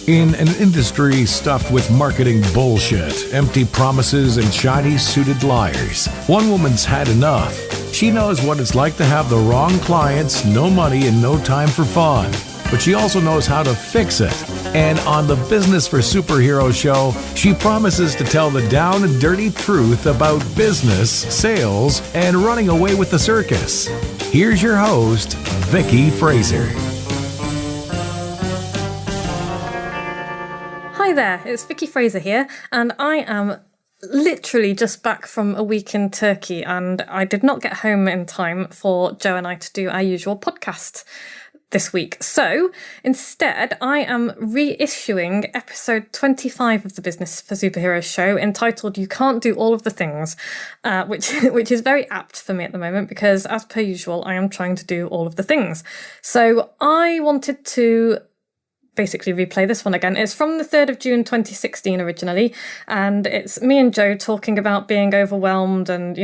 In an industry stuffed with marketing bullshit, empty promises, and shiny-suited liars, one woman's had enough. She knows what it's like to have the wrong clients, no money, and no time for fun. But she also knows how to fix it. And on the Business for Superheroes show, she promises to tell the down and dirty truth about business, sales, and running away with the circus. Here's your host, Vicky Fraser. Hi there, it's Vicky Fraser here, and I am literally just back from a week in Turkey, and I did not get home in time for Joe and I to do our usual podcast this week. So instead, I am reissuing episode 25 of the Business for Superheroes show, entitled You Can't Do All of the Things, which is very apt for me at the moment because, as per usual, I am trying to do all of the things. So I wanted to basically replay this one again. It's from the 3rd of June 2016 originally, and it's me and Joe talking about being overwhelmed and,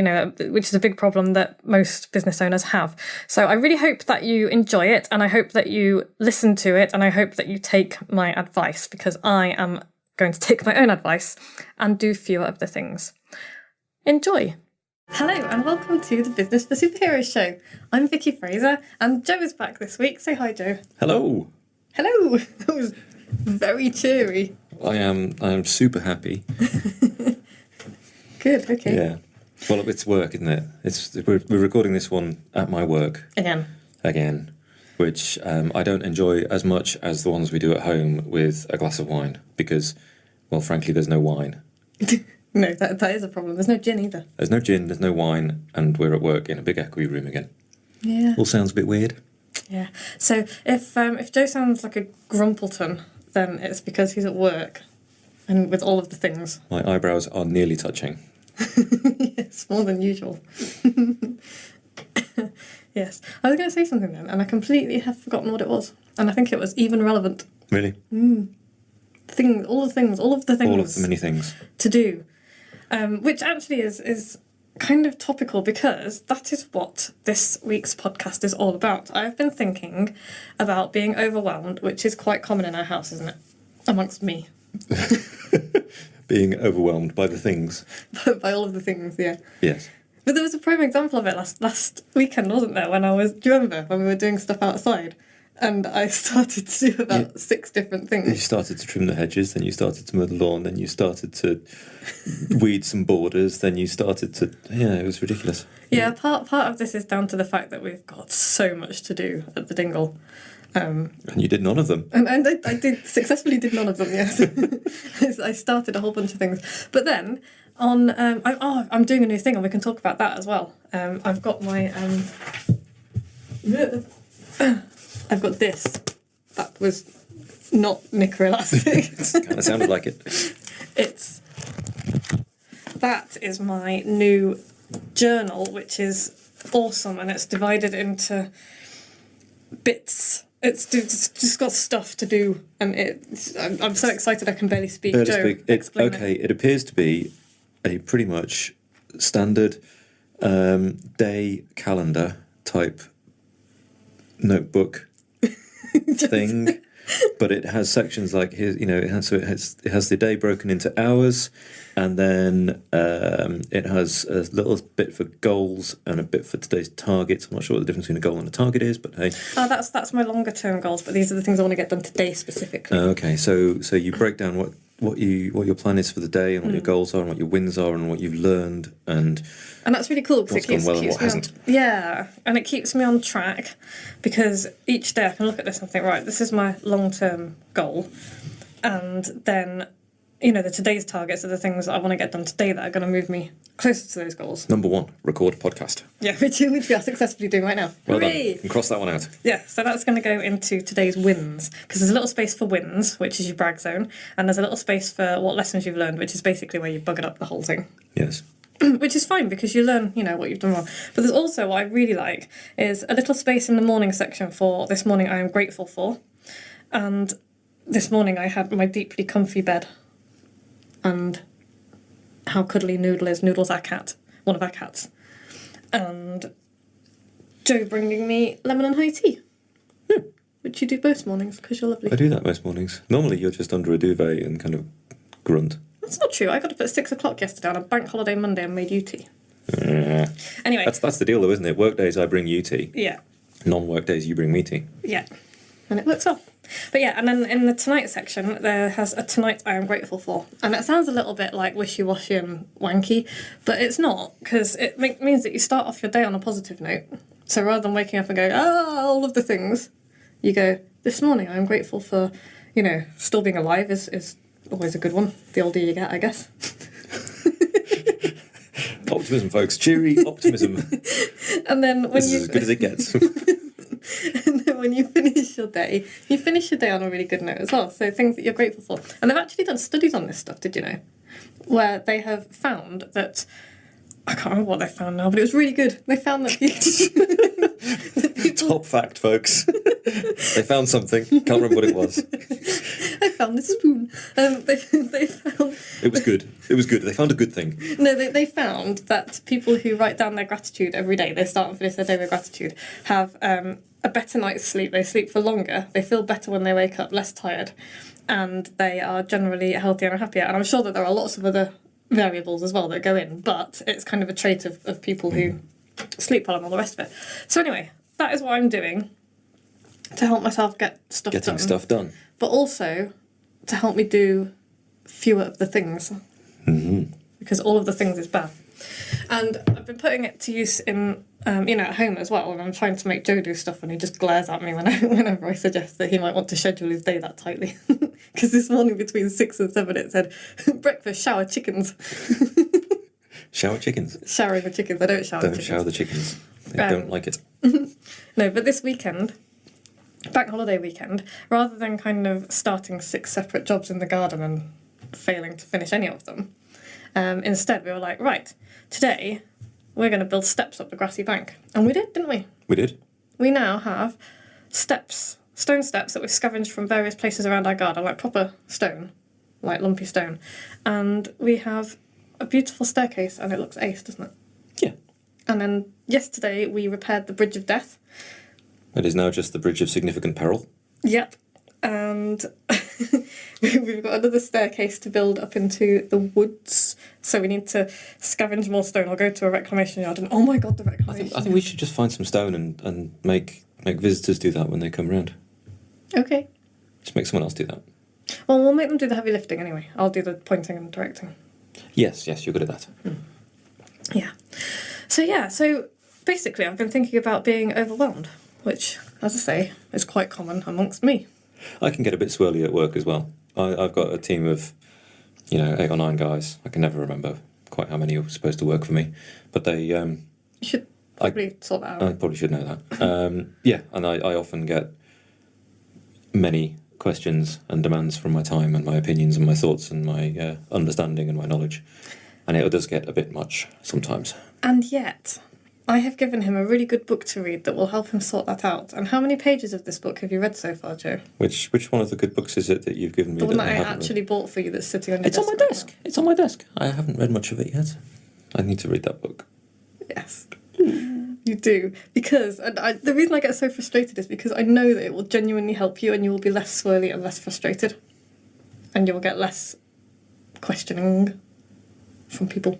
which is a big problem that most business owners have. So I really hope that you enjoy it, and I hope that you listen to it, and I hope that you take my advice, because I am going to take my own advice and do fewer of the things. Enjoy. Hello and welcome to the Business for Superheroes show. I'm Vicky Fraser and Joe is back this week. Say hi, Joe. Hello. Hello. That was very cheery. I am super happy. Good. Okay. Yeah. Well, it's work, isn't it? We're recording this one at my work again, which I don't enjoy as much as the ones we do at home with a glass of wine because, well, frankly, there's no wine. No, that is a problem. There's no gin either. There's no gin. There's no wine, and we're at work in a big echoey room again. Yeah. All sounds a bit weird. Yeah. So if Joe sounds like a grumpleton, then it's because he's at work and with all of the things. My eyebrows are nearly touching. Yes, more than usual. Yes. I was going to say something then, and I completely have forgotten what it was. And I think it was even relevant. Really? All of the things. All of the many things. To do. Which actually is kind of topical because that is what this week's podcast is all about. I've been thinking about being overwhelmed, which is quite common in our house, isn't it? Amongst me. Being overwhelmed by the things. By all of the things, yeah. Yes. But there was a prime example of it last weekend, wasn't there? Do you remember when we were doing stuff outside? And I started to do about 6 different things. You started to trim the hedges, then you started to mow the lawn, then you started to weed some borders, then you started to... Yeah, it was ridiculous. Yeah, part of this is down to the fact that we've got so much to do at the dingle. And you did none of them. And I successfully did none of them, yes. I started a whole bunch of things. But then, I'm doing a new thing, and we can talk about that as well. I've got my... I've got this. That was not knicker elastic. Kind of sounded like it. That is my new journal, which is awesome, and it's divided into bits. It's just got stuff to do, and I'm so excited I can barely speak. Joe, explain it. It appears to be a pretty much standard day calendar type notebook thing, but it has sections like here. It has the day broken into hours, and then it has a little bit for goals and a bit for today's targets. I'm not sure what the difference between a goal and a target is, but hey. Oh, that's my longer term goals. But these are the things I want to get done today specifically. Okay, so you break down what your plan is for the day and what your goals are and what your wins are and what you've learned and that's really cool because it keeps me and it keeps me on track because each day I can look at this and think, right, this is my long-term goal, and then the today's targets are the things that I want to get done today that are going to move me closer to those goals. Number 1, record a podcast. Yeah, which we are successfully doing right now. Well done. You can cross that one out. Yeah, so that's going to go into today's wins, because there's a little space for wins, which is your brag zone, and there's a little space for what lessons you've learned, which is basically where you buggered up the whole thing. Yes. Which is fine because you learn, what you've done wrong. But there's also what I really like is a little space in the morning section for this morning I am grateful for. And this morning I had my deeply comfy bed. And how cuddly Noodle is. Noodle's our cat, one of our cats. And Joe bringing me lemon and high tea. which you do most mornings because you're lovely. I do that most mornings. Normally you're just under a duvet and kind of grunt. That's not true. I got up at 6 o'clock yesterday on a bank holiday Monday and made you tea. Anyway. That's the deal though, isn't it? Work days I bring you tea. Yeah. Non-work days you bring me tea. Yeah. And it works well. But yeah, and then in the tonight section, there has a tonight I am grateful for. And that sounds a little bit like wishy-washy and wanky, but it's not, because it means that you start off your day on a positive note. So rather than waking up and going, all of the things, you go, this morning I am grateful for, still being alive is always a good one. The older you get, I guess. Optimism, folks. Cheery optimism. And then when this is as good as it gets. And then when you finish your day on a really good note as well. So things that you're grateful for. And they've actually done studies on this stuff, did you know? Where they have found that, I can't remember what they found now, but it was really good. They found that people Top fact, folks. They found something. Can't remember what it was. I found this spoon. They found... It was good. It was good. They found a good thing. No, they found that people who write down their gratitude every day, they start and finish their day with gratitude, have a better night's sleep. They sleep for longer. They feel better when they wake up, less tired. And they are generally healthier and happier. And I'm sure that there are lots of other variables as well that go in, but it's kind of a trait of people who sleep well and all the rest of it. So anyway, that is what I'm doing to help myself get stuff done. Getting stuff done. But also to help me do fewer of the things. Mm-hmm. Because all of the things is bad. And I've been putting it to use in, at home as well, and I'm trying to make Joe do stuff, and he just glares at me whenever I suggest that he might want to schedule his day that tightly. Because this morning between 6 and 7 it said, breakfast, shower, chickens. Shower chickens? Showering the chickens. I don't shower the chickens. Don't shower the chickens. They don't like it. No, but this weekend, bank holiday weekend, rather than kind of starting 6 separate jobs in the garden and failing to finish any of them, instead we were like, right, today we're going to build steps up the grassy bank. And we did, didn't we? We did. We now have steps, stone steps that we've scavenged from various places around our garden, like proper stone, like lumpy stone. And we have a beautiful staircase, and it looks ace, doesn't it? Yeah. And then yesterday we repaired the Bridge of Death. It is now just the Bridge of Significant Peril. Yep. And we've got another staircase to build up into the woods. So we need to scavenge more stone or go to a reclamation yard. And oh my god, the reclamation. I think we should just find some stone and make visitors do that when they come round. Okay. Just make someone else do that. Well, we'll make them do the heavy lifting anyway. I'll do the pointing and directing. Yes, you're good at that. Yeah. So basically I've been thinking about being overwhelmed, which, as I say, is quite common amongst me. I can get a bit swirly at work as well. I've got a team of, 8 or 9 guys. I can never remember quite how many are supposed to work for me. But they... You should probably sort that out. I probably should know that. Yeah, and I often get many questions and demands from my time and my opinions and my thoughts and my understanding and my knowledge. And it does get a bit much sometimes. And yet, I have given him a really good book to read that will help him sort that out. And how many pages of this book have you read so far, Joe? Which one of the good books is it that you've given me? The one that I haven't actually bought for you that's sitting on your desk. It's on my desk. It's on my desk. I haven't read much of it yet. I need to read that book. Yes. You do. Because the reason I get so frustrated is because I know that it will genuinely help you and you will be less swirly and less frustrated. And you will get less questioning from people.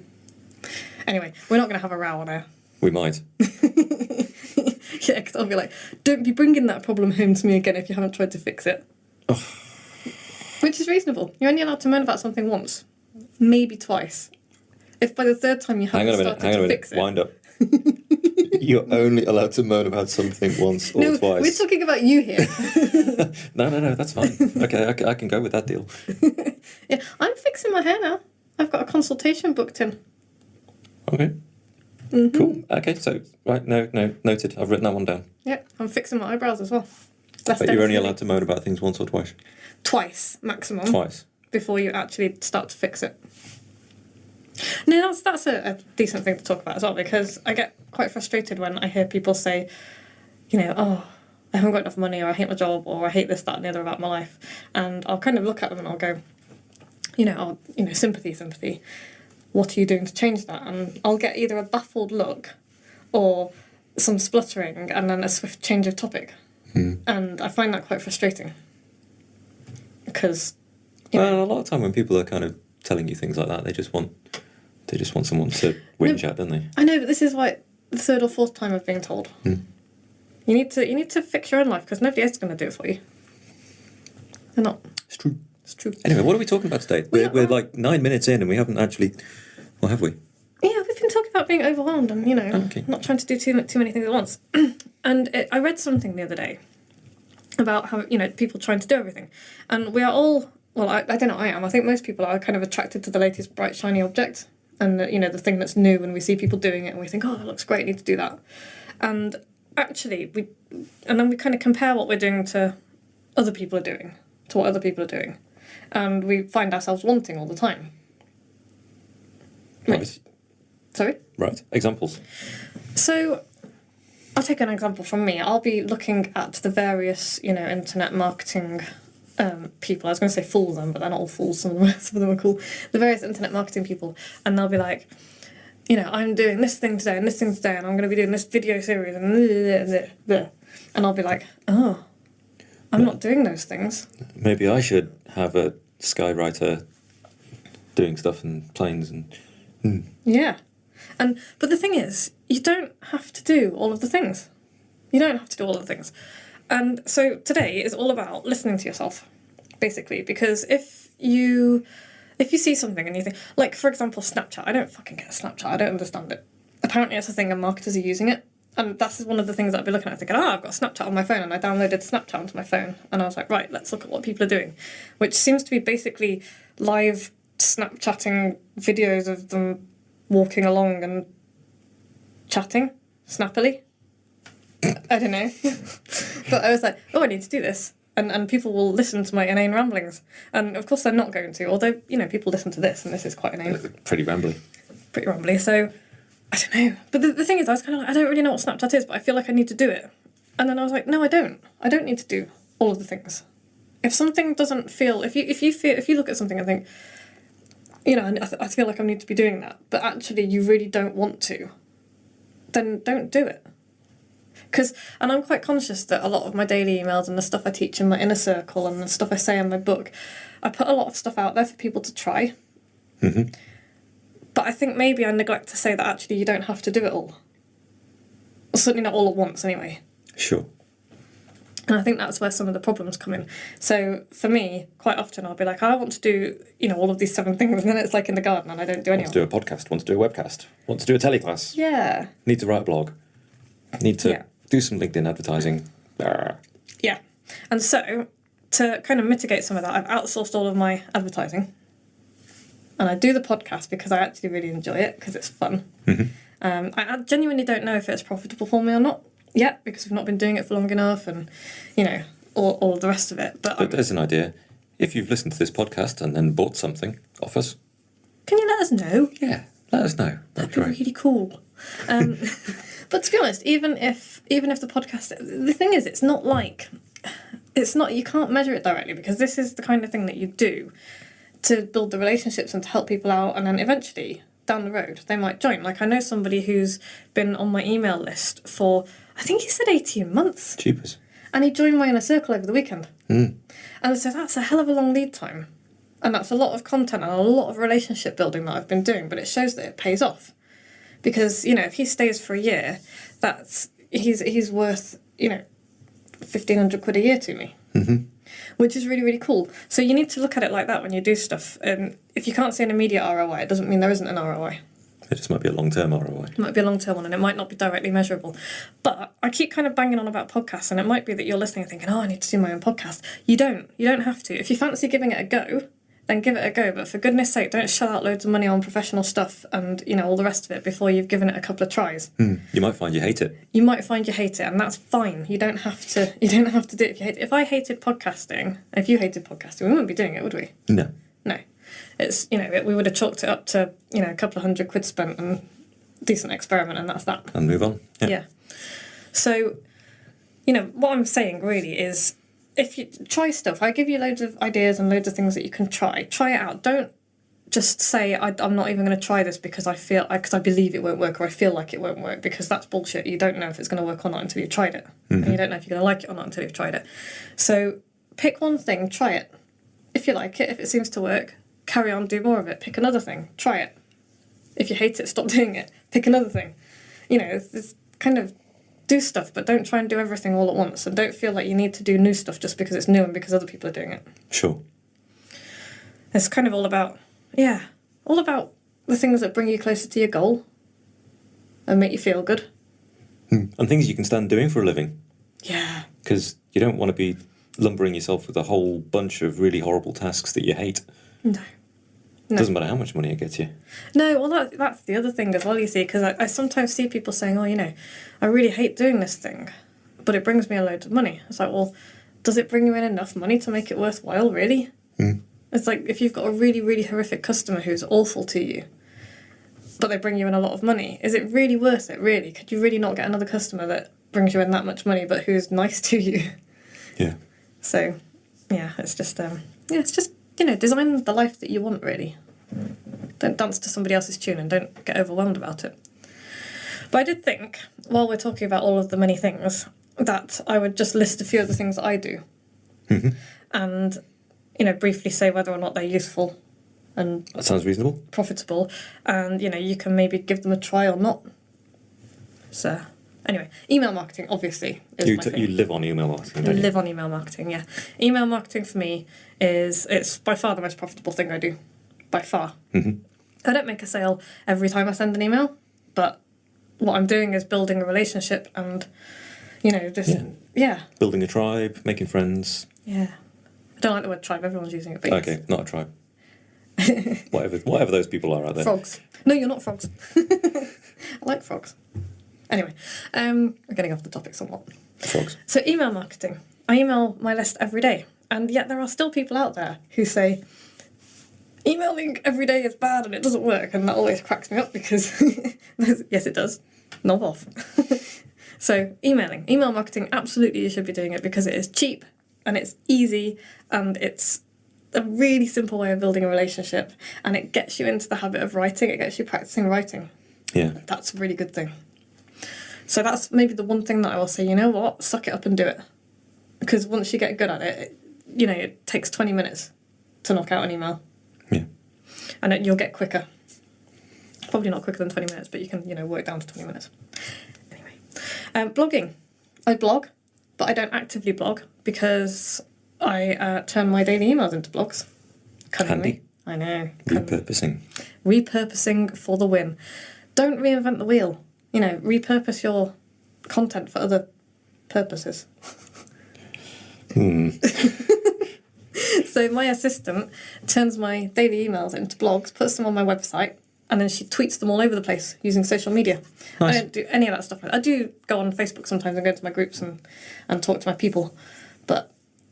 Anyway, we're not going to have a row on air. We might. Yeah, because I'll be like, don't be bringing that problem home to me again if you haven't tried to fix it. Oh. Which is reasonable. You're only allowed to moan about something once. Maybe twice. If by the third time you haven't started to fix it... Wind up. You're only allowed to moan about something once or twice. We're talking about you here. No, that's fine. Okay, I can go with that deal. Yeah, I'm fixing my hair now. I've got a consultation booked in. Okay. Mm-hmm. Cool. Okay, so, right, no, noted. I've written that one down. Yeah, I'm fixing my eyebrows as well. But you're only allowed to moan about things once or twice? Twice, maximum. Twice. Before you actually start to fix it. No, that's a decent thing to talk about as well, because I get quite frustrated when I hear people say, oh, I haven't got enough money, or I hate my job, or I hate this, that, and the other about my life. And I'll kind of look at them and I'll go, sympathy. What are you doing to change that? And I'll get either a baffled look or some spluttering and then a swift change of topic. And I find that quite frustrating. Because, Well, a lot of time when people are kind of telling you things like that, they just want someone to whinge at, don't they? I know, but this is like the third or fourth time I've been told. You need to fix your own life because nobody else is going to do it for you. They're not. It's true. It's true. Anyway, what are we talking about today? We're like 9 minutes in and we haven't actually... Well, have we? Yeah, we've been talking about being overwhelmed and, not trying to do too many things at once. And I read something the other day about how, people trying to do everything. And we are all... Well, I don't know, I am. I think most people are kind of attracted to the latest bright, shiny object. And, the thing that's new, and we see people doing it and we think, oh, that looks great, I need to do that. And actually, then we kind of compare what we're doing to other people are doing, to what other people are doing. And we find ourselves wanting all the time. Right. Sorry? Right. Examples. So, I'll take an example from me. I'll be looking at the various, internet marketing people. I was going to say fools then, but they're not all fools. Some of them are cool. The various internet marketing people, and they'll be like, I'm doing this thing today and this thing today, and I'm going to be doing this video series and I'll be like, oh, I'm not doing those things. Maybe I should have a skywriter doing stuff and planes and... Yeah. But the thing is, you don't have to do all of the things. You don't have to do all of the things. And so today is all about listening to yourself, basically, because if you see something and you think, like, for example, Snapchat, I don't fucking get Snapchat, I don't understand it. Apparently it's a thing and marketers are using it. And that's one of the things that I'd be looking at, thinking, I've got Snapchat on my phone, and I downloaded Snapchat onto my phone. And I was like, right, let's look at what people are doing, which seems to be basically live Snapchatting videos of them walking along and chatting snappily. I don't know. But I was like, oh, I need to do this. And people will listen to my inane ramblings. And of course they're not going to, although, people listen to this, and this is quite inane. Pretty rambly. Pretty rambly, so I don't know. But the thing is, I was kind of like, I don't really know what Snapchat is, but I feel like I need to do it. And then I was like, no, I don't. I don't need to do all of the things. If something doesn't feel... If you look at something and think, I feel like I need to be doing that, but actually you really don't want to, then don't do it. And I'm quite conscious that a lot of my daily emails and the stuff I teach in my inner circle and the stuff I say in my book, I put a lot of stuff out there for people to try. Mm-hmm. But I think maybe I neglect to say that actually you don't have to do it all. Or certainly not all at once, anyway. Sure. And I think that's where some of the problems come in. So for me, quite often I'll be like, I want to do, all of these 7 things, and then it's like in the garden and I don't do any of them. Want to do a podcast, want to do a webcast, want to do a teleclass. Yeah. Need to write a blog. Need to do some LinkedIn advertising. Yeah. And so, to kind of mitigate some of that, I've outsourced all of my advertising. And I do the podcast because I actually really enjoy it, because it's fun. Mm-hmm. I genuinely don't know if it's profitable for me or not yet, because we've not been doing it for long enough and, all of the rest of it. But there's an idea. If you've listened to this podcast and then bought something off us... Can you let us know? Yeah, let us know. That'd be really cool. But to be honest, even if the podcast... The thing is, it's not, you can't measure it directly, because this is the kind of thing that you do to build the relationships and to help people out, and then eventually, down the road, they might join. Like, I know somebody who's been on my email list for, I think he said 18 months. Cheapers. And he joined my inner circle over the weekend. Mm. And so that's a hell of a long lead time. And that's a lot of content and a lot of relationship building that I've been doing, but it shows that it pays off. Because, if he stays for a year, he's worth, 1,500 quid a year to me. Mm-hmm. Which is really, really cool. So you need to look at it like that when you do stuff. If you can't see an immediate ROI, it doesn't mean there isn't an ROI. It just might be a long-term ROI. It might be a long-term one, and it might not be directly measurable. But I keep kind of banging on about podcasts, and it might be that you're listening and thinking, oh, I need to do my own podcast. You don't. You don't have to. If you fancy giving it a go, then give it a go. But for goodness sake, don't shell out loads of money on professional stuff and, all the rest of it before you've given it a couple of tries. You might find you hate it. You might find you hate it, and that's fine. You don't have to do it if you hate it. If I hated podcasting, if you hated podcasting, we wouldn't be doing it, would we? No. No. It's, we would have chalked it up to, a couple of £100 spent and decent experiment, and that's that. And move on. Yeah. So, what I'm saying really is, if you try stuff, I give you loads of ideas and loads of things that you can try. Try it out. Don't just say I'm not even going to try this because because I believe it won't work, or I feel like it won't work, because that's bullshit. You don't know if it's going to work or not until you've tried it. And you don't know if you're going to like it or not until you've tried it. So pick one thing, try it. If you like it, if it seems to work, carry on, do more of it. Pick another thing, try it. If you hate it, stop doing it. Pick another thing. It's kind of do stuff, but don't try and do everything all at once, and don't feel like you need to do new stuff just because it's new and because other people are doing it. Sure. It's kind of all about the things that bring you closer to your goal and make you feel good. And things you can stand doing for a living. Yeah. Because you don't want to be lumbering yourself with a whole bunch of really horrible tasks that you hate. No. Doesn't matter how much money it gets you. No, well, that's the other thing as well, you see, because I sometimes see people saying, I really hate doing this thing, but it brings me a load of money. It's like, well, does it bring you in enough money to make it worthwhile, really? It's like, if you've got a really, really horrific customer who's awful to you, but they bring you in a lot of money, is it really worth it, really? Could you really not get another customer that brings you in that much money, but who's nice to you? Yeah. So, yeah, it's just, design the life that you want, really. Don't dance to somebody else's tune and don't get overwhelmed about it. But I did think, while we're talking about all of the many things, that I would just list a few of the things that I do. And, briefly say whether or not they're useful and That sounds reasonable. profitable. And, you can maybe give them a try or not. So, anyway, email marketing, obviously, is my thing. You live on email marketing, I don't you? live on email marketing, yeah. Email marketing for me it's by far the most profitable thing I do. By far. I don't make a sale every time I send an email, but what I'm doing is building a relationship and, Building a tribe, making friends. Yeah. I don't like the word tribe, everyone's using it, but yes. Okay, not a tribe. whatever those people are out there. Frogs. No, you're not frogs. I like frogs. Anyway, we're getting off the topic somewhat. Frogs. So email marketing. I email my list every day, and yet there are still people out there who say, emailing every day is bad and it doesn't work, and that always cracks me up because, yes it does, knob off. So email marketing, absolutely you should be doing it because it is cheap and it's easy and it's a really simple way of building a relationship, and it gets you into the habit of writing, it gets you practicing writing. Yeah. That's a really good thing. So that's maybe the one thing that I will say, suck it up and do it. Because once you get good at it, it takes 20 minutes to knock out an email. Yeah. And you'll get quicker. Probably not quicker than 20 minutes, but you can, work down to 20 minutes. Anyway. Blogging. I blog, but I don't actively blog because I turn my daily emails into blogs. Handy. I know. Repurposing. Repurposing for the win. Don't reinvent the wheel. Repurpose your content for other purposes. So my assistant turns my daily emails into blogs, puts them on my website, and then she tweets them all over the place using social media. Nice. I don't do any of that stuff. I do go on Facebook sometimes and go to my groups and talk to my people, but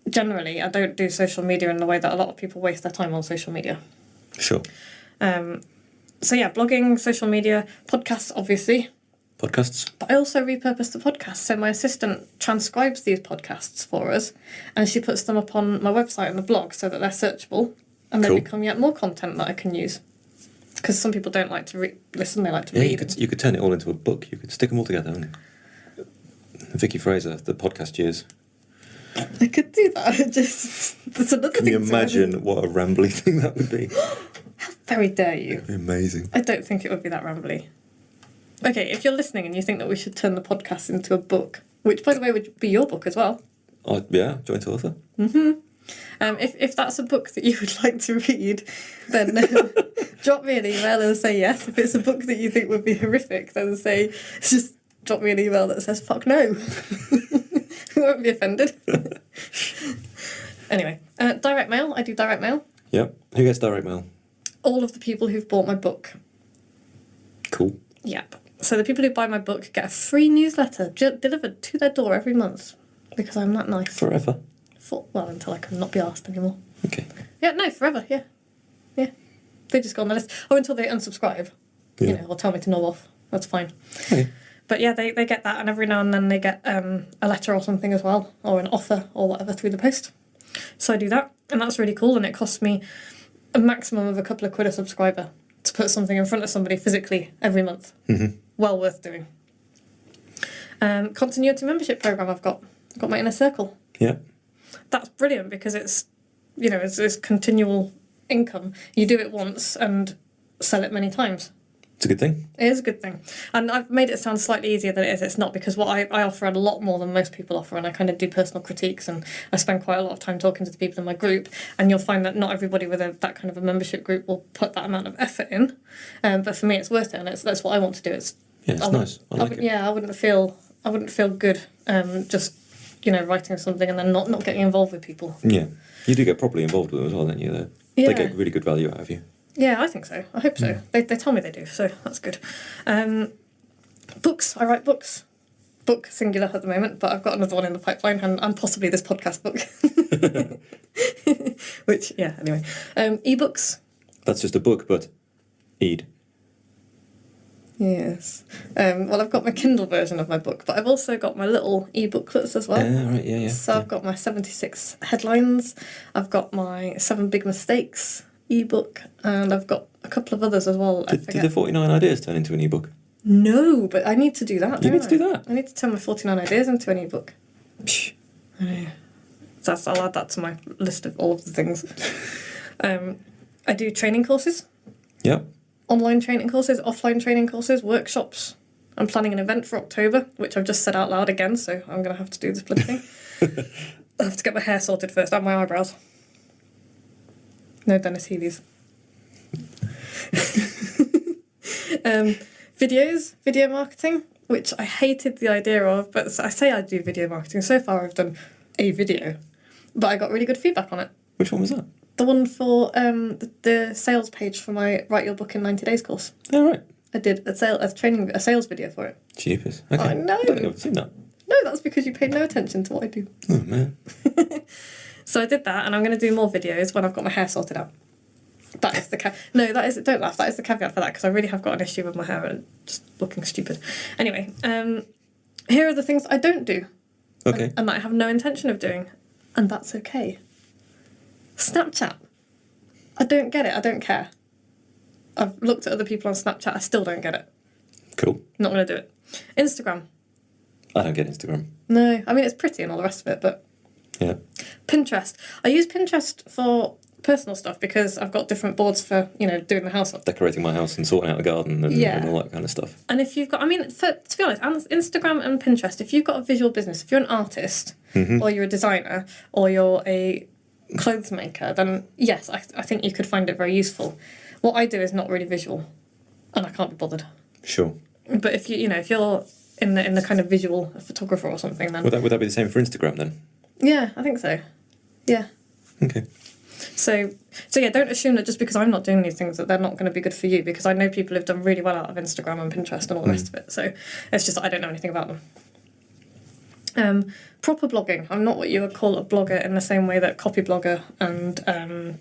generally I don't do social media in the way that a lot of people waste their time on social media. Sure. So yeah, blogging, social media, podcasts, obviously. Podcasts? But I also repurpose the podcasts. So my assistant transcribes these podcasts for us, and she puts them up on my website and the blog so that they're searchable, and they become yet more content that I can use. Because some people don't like to listen, they like to read. You could turn it all into a book. You could stick them all together. And Vicky Fraser, the podcast years. I could do that. That's another thing. Can you imagine what a rambly thing that would be? How very dare you? It'd be amazing. I don't think it would be that rambly. Okay, if you're listening and you think that we should turn the podcast into a book, which, by the way, would be your book as well. Yeah, joint author. If that's a book that you would like to read, then drop me an email and say yes. If it's a book that you think would be horrific, then just drop me an email that says fuck no. We won't be offended. Anyway, direct mail. I do direct mail. Yep. Who gets direct mail? All of the people who've bought my book. Cool. Yep. So the people who buy my book get a free newsletter delivered to their door every month because I'm that nice. Forever? Until I can not be asked anymore. Okay. Yeah, no, forever, yeah. Yeah. They just go on the list. Or until they unsubscribe. Yeah. Or tell me to knob off. That's fine. Okay. But yeah, they get that, and every now and then they get a letter or something as well, or an offer or whatever through the post. So I do that, and that's really cool, and it costs me a maximum of a couple of quid a subscriber to put something in front of somebody physically every month. Mm-hmm. Well worth doing. Continuity membership program I've got my inner circle. Yeah. That's brilliant because it's continual income. You do it once and sell it many times. It's a good thing. It is a good thing. And I've made it sound slightly easier than it is. It's not, because what I offer a lot more than most people offer, and I kind of do personal critiques, and I spend quite a lot of time talking to the people in my group, and you'll find that not everybody with that kind of a membership group will put that amount of effort in. But for me, it's worth it, and that's what I want to do. It's nice. I like it. Yeah, I wouldn't feel good just writing something and then not getting involved with people. Yeah. You do get properly involved with them as well, don't you? They get really good value out of you. Yeah, I think so. I hope so. They tell me they do, so that's good. Books. I write books. Book singular at the moment, but I've got another one in the pipeline, and possibly this podcast book. Which, yeah, anyway. Ebooks. That's just a book, but Eid. Yes. Well, I've got my Kindle version of my book, but I've also got my little e-booklets as well. Right, yeah. So I've got my 76 headlines. I've got my 7 big mistakes ebook, and I've got a couple of others as well. Did the 49 ideas turn into an ebook? No, but I need to do that. You need to do that. I need to turn my 49 ideas into an ebook. Psh. I know. So I'll add that to my list of all of the things. I do training courses. Yeah. Online training courses, offline training courses, workshops. I'm planning an event for October, which I've just said out loud again, so I'm going to have to do this bloody thing. I have to get my hair sorted first, and my eyebrows. No Dennis Healy's. Video marketing, which I hated the idea of, but I say I do video marketing. So far I've done a video, but I got really good feedback on it. Which one was that? The one for the sales page for my Write Your Book in 90 Days course. Oh, right. I did a sales video for it. Jeepers. Okay. I know. I don't think I've seen that. No, that's because you paid no attention to what I do. Oh, man. So I did that, and I'm going to do more videos when I've got my hair sorted out. That is the don't laugh. That is the caveat for that, because I really have got an issue with my hair and just looking stupid. Anyway, here are the things I don't do. Okay. And that I have no intention of doing, and that's okay. Snapchat. I don't get it. I don't care. I've looked at other people on Snapchat. I still don't get it. Cool. Not going to do it. Instagram. I don't get Instagram. No. I mean, it's pretty and all the rest of it, but... Yeah. Pinterest. I use Pinterest for personal stuff because I've got different boards for, doing the house up. Decorating my house and sorting out the garden and all that kind of stuff. And if you've got... to be honest, Instagram and Pinterest, if you've got a visual business, if you're an artist, or you're a designer, or you're a clothes maker, then yes, I think you could find it very useful. What I do is not really visual, and I can't be bothered. Sure. But if you're in the kind of visual photographer or something, then would that be the same for Instagram then? Yeah, I think so. Yeah. Okay. So yeah, don't assume that just because I'm not doing these things that they're not going to be good for you, because I know people who've done really well out of Instagram and Pinterest and all the rest of it. So it's just I don't know anything about them. Proper blogging. I'm not what you would call a blogger in the same way that copy blogger and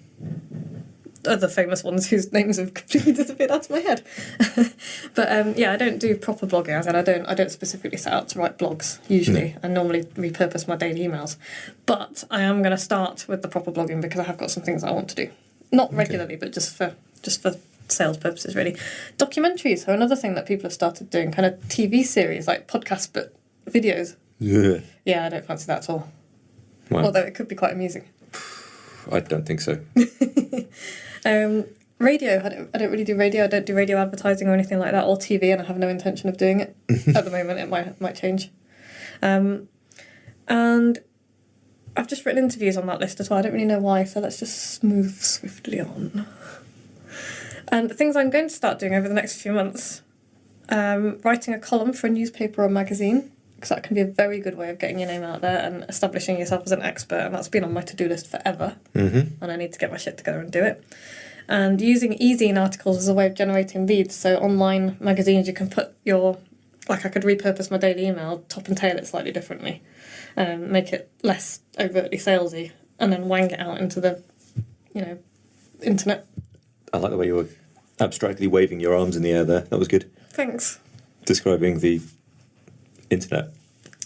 other famous ones whose names have completely disappeared out of my head. But I don't do proper blogging. As in, I don't specifically set out to write blogs usually. No. I normally repurpose my daily emails. But I am going to start with the proper blogging because I have got some things I want to do. Not regularly, but just for sales purposes, really. Documentaries are another thing that people have started doing, kind of TV series, like podcasts, but videos. Yeah. Yeah, I don't fancy that at all. Wow. Although it could be quite amusing. I don't think so. Radio, I don't really do radio. I don't do radio advertising or anything like that, or TV, and I have no intention of doing it. At the moment, it might change. And I've just written interviews on that list as well. I don't really know why, so let's just move swiftly on. And the things I'm going to start doing over the next few months, writing a column for a newspaper or magazine, because that can be a very good way of getting your name out there and establishing yourself as an expert, and that's been on my to-do list forever, and I need to get my shit together and do it. And using e-zine articles as a way of generating leads, so online magazines you can put I could repurpose my daily email, top and tail it slightly differently, make it less overtly salesy, and then wang it out into the, internet. I like the way you were abstractly waving your arms in the air there. That was good. Thanks. Describing the internet.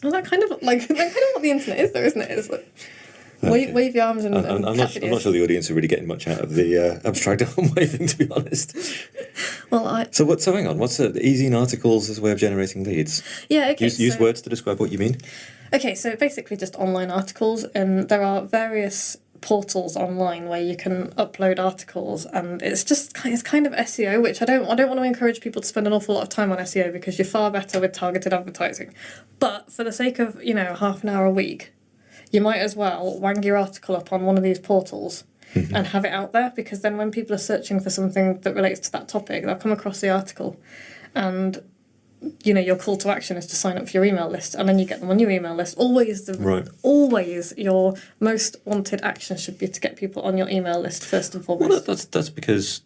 Well, that kind of what the internet is, though, isn't it? It's like, Okay. Wave your arms and I'm not sure the audience are really getting much out of the abstract arm waving, to be honest. Well, So hang on, what's easy in articles as a way of generating leads? Yeah, okay. Use words to describe what you mean. Okay, so basically just online articles, and there are various portals online where you can upload articles, and it's kind of SEO, which I don't want to encourage people to spend an awful lot of time on SEO, because you're far better with targeted advertising. But for the sake of, half an hour a week, you might as well wang your article up on one of these portals and have it out there, because then when people are searching for something that relates to that topic, they'll come across the article, and your call to action is to sign up for your email list, and then you get them on your email list. Always your most wanted action should be to get people on your email list first and foremost. Well, that's because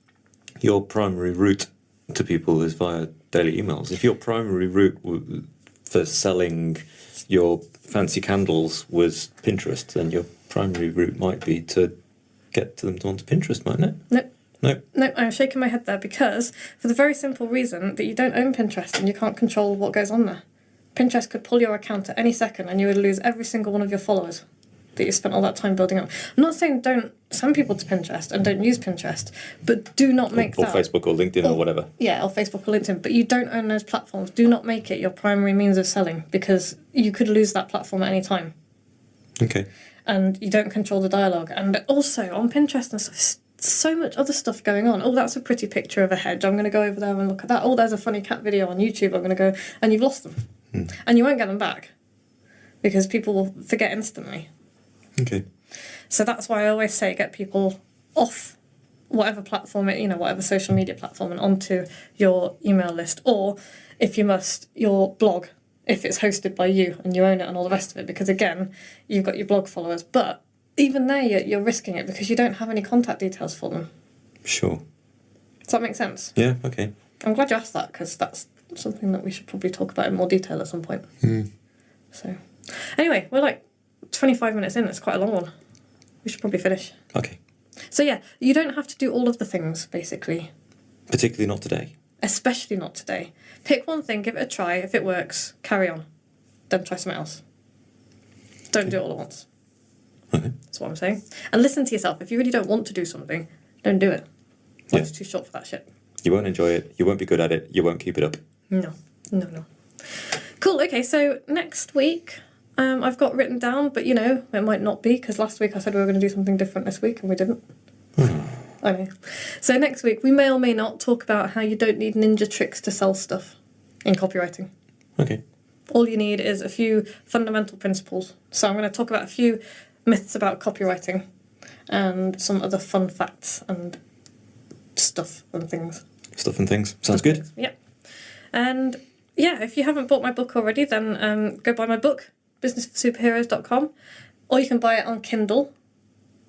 your primary route to people is via daily emails. If your primary route for selling your fancy candles was Pinterest, then your primary route might be to get them onto Pinterest, mightn't it? No, I'm shaking my head there, because for the very simple reason that you don't own Pinterest and you can't control what goes on there. Pinterest could pull your account at any second and you would lose every single one of your followers that you spent all that time building up. I'm not saying don't send people to Pinterest and don't use Pinterest, but do not make or Facebook or LinkedIn or whatever. Yeah, or Facebook or LinkedIn, but you don't own those platforms. Do not make it your primary means of selling, because you could lose that platform at any time. Okay. And you don't control the dialogue. And also on Pinterest and stuff, so much other stuff going on. Oh, that's a pretty picture of a hedge. I'm going to go over there and look at that. Oh, there's a funny cat video on YouTube. I'm going to go, and you've lost them. And you won't get them back, because people will forget instantly. Okay. So that's why I always say get people off whatever platform, whatever social media platform, and onto your email list, or if you must, your blog, if it's hosted by you and you own it and all the rest of it, because again, you've got your blog followers, but even there you're risking it because you don't have any contact details for them. Sure. Does that make sense? Yeah, okay. I'm glad you asked that, because that's something that we should probably talk about in more detail at some point. So, anyway, we're like 25 minutes in. It's quite a long one. We should probably finish. Okay. So yeah, you don't have to do all of the things, basically. Particularly not today. Especially not today. Pick one thing, give it a try. If it works, carry on. Then try something else. Don't do it all at once. Okay. That's what I'm saying. And listen to yourself. If you really don't want to do something, don't do it. Life's too short for that shit. You won't enjoy it. You won't be good at it. You won't keep it up. No. Cool. Okay, so next week, I've got written down, but it might not be, because last week I said we were going to do something different this week and we didn't. I know. So next week we may or may not talk about how you don't need ninja tricks to sell stuff in copywriting. Okay. All you need is a few fundamental principles. So I'm going to talk about a few myths about copywriting and some other fun facts and stuff and things. Sounds good. Yeah. And yeah, if you haven't bought my book already, then go buy my book, businessforsuperheroes.com, or you can buy it on Kindle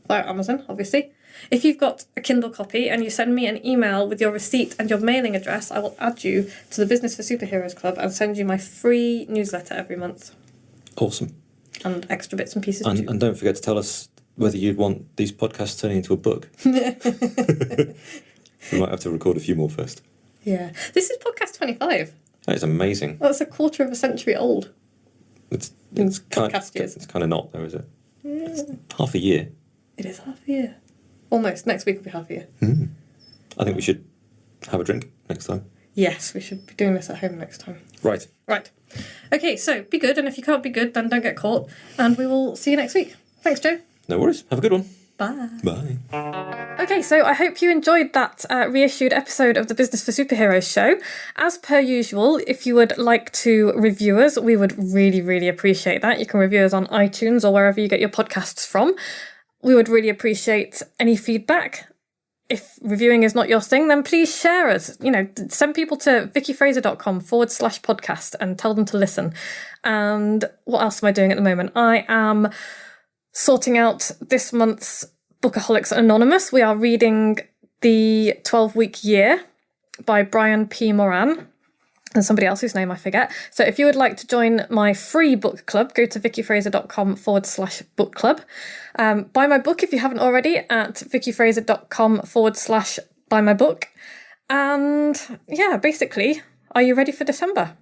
via Amazon, obviously. If you've got a Kindle copy and you send me an email with your receipt and your mailing address, I will add you to the Business for Superheroes Club and send you my free newsletter every month. Awesome. And extra bits and pieces too. And don't forget to tell us whether you'd want these podcasts turning into a book. We might have to record a few more first. Yeah. This is podcast 25. That is amazing. That's a quarter of a century old. It's podcast years. It's kind of not, though, is it? It's half a year. It is half a year. Almost. Next week will be half a year. I think we should have a drink next time. Yes, we should be doing this at home next time. Right. Okay, so be good, and if you can't be good, then don't get caught, and we will see you next week. Thanks, Joe. No worries. Have a good one. Bye. Bye. Okay, so I hope you enjoyed that reissued episode of the Business for Superheroes show. As per usual, if you would like to review us, we would really, really appreciate that. You can review us on iTunes or wherever you get your podcasts from. We would really appreciate any feedback. If reviewing is not your thing, then please share us. Send people to vickyfraser.com/podcast and tell them to listen. And what else am I doing at the moment? I am sorting out this month's Bookaholics Anonymous. We are reading The 12-Week Year by Brian P. Moran and somebody else whose name I forget. So if you would like to join my free book club, go to vickyfraser.com/book club. Buy my book if you haven't already at vickyfraser.com/buy my book. And yeah, basically, are you ready for December?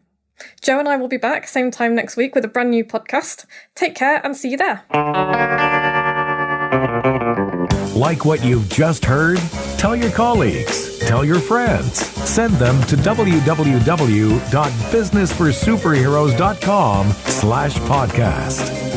Joe and I will be back same time next week with a brand new podcast. Take care and see you there. Like what you've just heard? Tell your colleagues, tell your friends, send them to www.businessforsuperheroes.com/podcast.